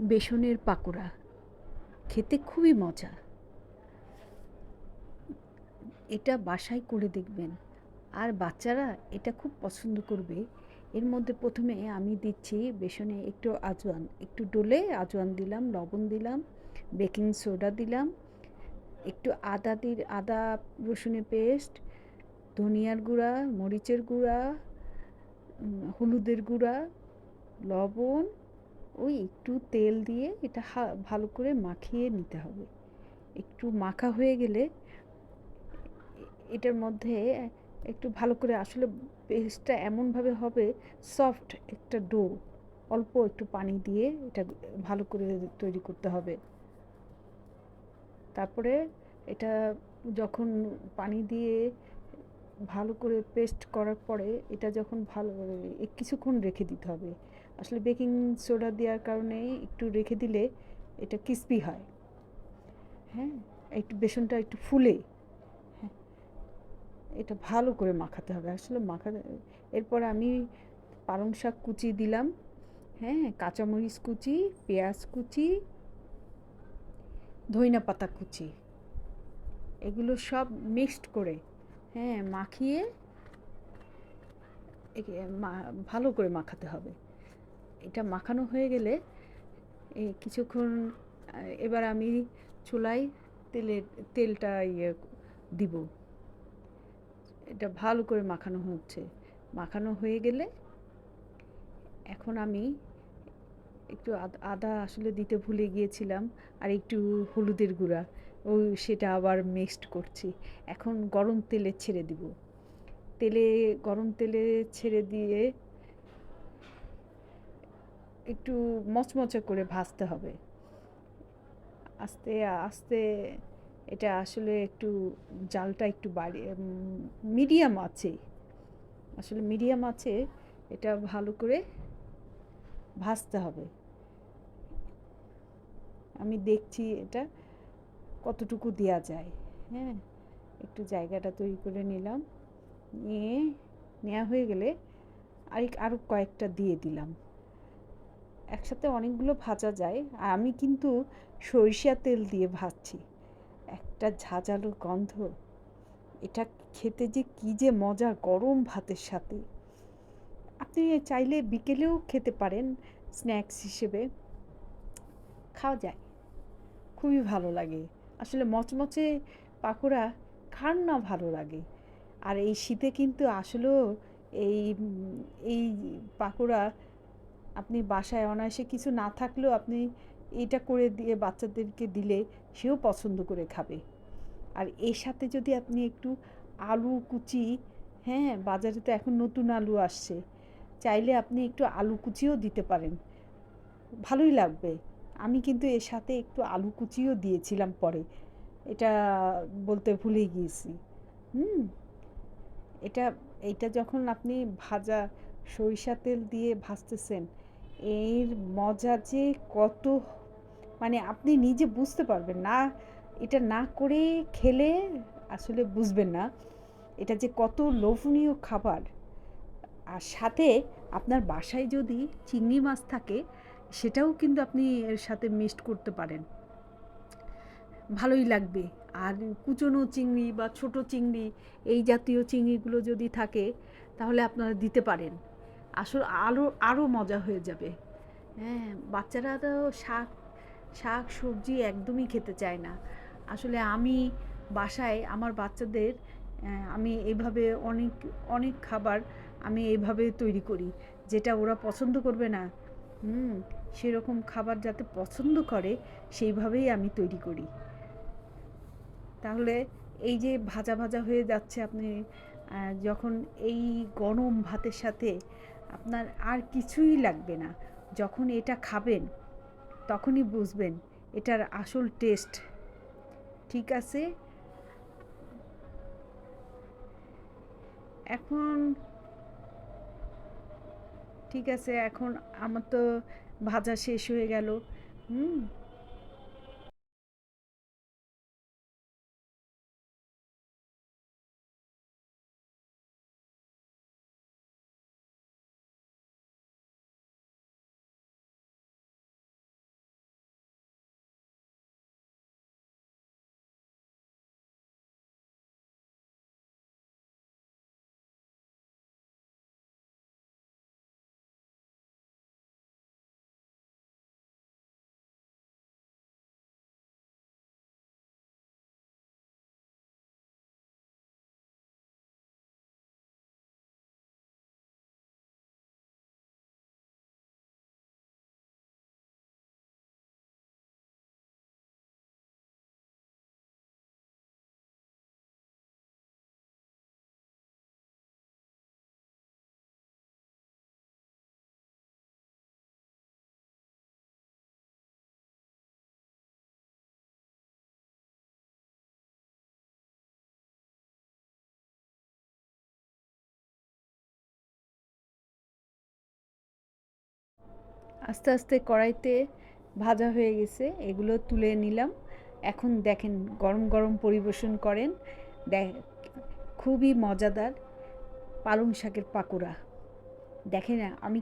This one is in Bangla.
বেসনের পাকোড়া খেতে খুবই মজা। এটা বাসায় করে দেখবেন, আর বাচ্চারা এটা খুব পছন্দ করবে। এর মধ্যে প্রথমে আমি দিচ্ছি বেসনে একটু আজওয়ান, একটু ডলে আজওয়ান দিলাম, লবণ দিলাম, বেকিং সোডা দিলাম, একটু আদা রসুনের পেস্ট, ধনিয়ার গুঁড়া, মরিচের গুঁড়া, হলুদের গুঁড়া, লবণ, ওই একটু তেল দিয়ে এটা ভালো করে মাখিয়ে নিতে হবে। একটু মাখা হয়ে গেলে এটার মধ্যে একটু ভালো করে আসলে পেস্টটা এমনভাবে হবে সফট একটা ডো, অল্প একটু পানি দিয়ে এটা ভালো করে তৈরি করতে হবে। তারপরে এটা যখন পানি দিয়ে ভালো করে পেস্ট করার পরে এটা যখন ভালো কিছুক্ষণ রেখে দিতে হবে। আসলে বেকিং সোডা দেওয়ার কারণে একটু রেখে দিলে এটা ক্রিস্পি হয়। হ্যাঁ, একটু বেসনটা একটু ফুলে, হ্যাঁ, এটা ভালো করে মাখাতে হবে। আসলে এরপর আমি পালং শাক কুচি দিলাম, হ্যাঁ, কাঁচামরিচ কুচি, পেঁয়াজ কুচি, ধইনা পাতা কুচি, এগুলো সব মিক্সড করে, হ্যাঁ, মাখিয়ে ভালো করে মাখাতে হবে। এটা মাখানো হয়ে গেলে কিছুক্ষণ এবার আমি চুলায় তেলটা দিব। এটা ভালো করে মাখানো হচ্ছে। মাখানো হয়ে গেলে এখন আমি একটু আদা আসলে দিতে ভুলে গিয়েছিলাম, আর একটু হলুদের গুঁড়া, সেটা আবার মিক্সড করছি। এখন গরম তেলে ছেড়ে দিব। গরম তেলে ছেড়ে দিয়ে একটু মচমচে করে ভাজতে হবে। আস্তে আস্তে এটা আসলে একটু জালটা একটু বাড়িয়ে মিডিয়াম আছে, আসলে মিডিয়াম আছে, এটা ভালো করে ভাজতে হবে। আমি দেখছি এটা কতটুকু দেওয়া যায়। হ্যাঁ, একটু জায়গাটা তৈরি করে নিলাম, নিয়ে নেওয়া হয়ে গেলে আরও কয়েকটা দিয়ে দিলাম। একসাথে অনেকগুলো ভাজা যায়, আর আমি কিন্তু সরিষা তেল দিয়ে ভাজছি। একটা ঝাঁঝালো গন্ধ, এটা খেতে যে কী যে মজা গরম ভাতের সাথে। আপনি চাইলে বিকেলেও খেতে পারেন, স্ন্যাক্স হিসেবে খাওয়া যায়, খুবই ভালো লাগে। আসলে মচমচে পাকোড়া কার না ভালো লাগে। আর এই শীতে কিন্তু আসলেও এই এই পাকোড়া আপনি বাসায় অনায়াসে কিছু না থাকলেও আপনি এটা করে দিয়ে বাচ্চাদেরকে দিলে সেও পছন্দ করে খাবে। আর এর সাথে যদি আপনি একটু আলু কুচি, হ্যাঁ, বাজারে তো এখন নতুন আলু আসছে, চাইলে আপনি একটু আলু কুচিও দিতে পারেন, ভালোই লাগবে। আমি কিন্তু এর সাথে একটু আলু কুচিও দিয়েছিলাম পরে, এটা বলতে ভুলে গিয়েছি। হুম, এটা এইটা যখন আপনি সরিষা তেল দিয়ে ভাজতেছেন, এর মজা যে কত, মানে আপনি নিজে বুঝতে পারবেন না, এটা না করে খেলে আসলে বুঝবেন না এটা যে কত লোভনীয় খাবার। আর সাথে আপনার বাসায় যদি চিংড়ি মাছ থাকে, সেটাও কিন্তু আপনি এর সাথে মিক্সড করতে পারেন, ভালোই লাগবে। আর কুচনো চিংড়ি বা ছোট চিংড়ি, এই জাতীয় চিংড়িগুলো যদি থাকে তাহলে আপনারা দিতে পারেন, আসলে আরও মজা হয়ে যাবে। হ্যাঁ, বাচ্চারা তো শাক সবজি একদমই খেতে চায় না। আসলে আমি বাসায় আমার বাচ্চাদের আমি এইভাবে অনেক অনেক খাবার আমি এইভাবে তৈরি করি, যেটা ওরা পছন্দ করবে না, সেরকম খাবার যাতে পছন্দ করে সেইভাবেই আমি তৈরি করি। তাহলে এই যে ভাজা ভাজা হয়ে যাচ্ছে, আপনি যখন এই গরম ভাতের সাথে আপনার আর কিছুই লাগবে না, যখন এটা খাবেন তখনই বুঝবেন এটার আসল টেস্ট। ঠিক আছে, এখন ঠিক আছে, এখন আমার তো ভাজা শেষ হয়ে গেল। হুম। আস্তে আস্তে কড়াইতে ভাজা হয়ে গেছে, এগুলো তুলে নিলাম। এখন দেখেন গরম গরম পরিবেশন করেন, খুবই মজাদার পালং শাকের পাকোড়া। দেখেন আমি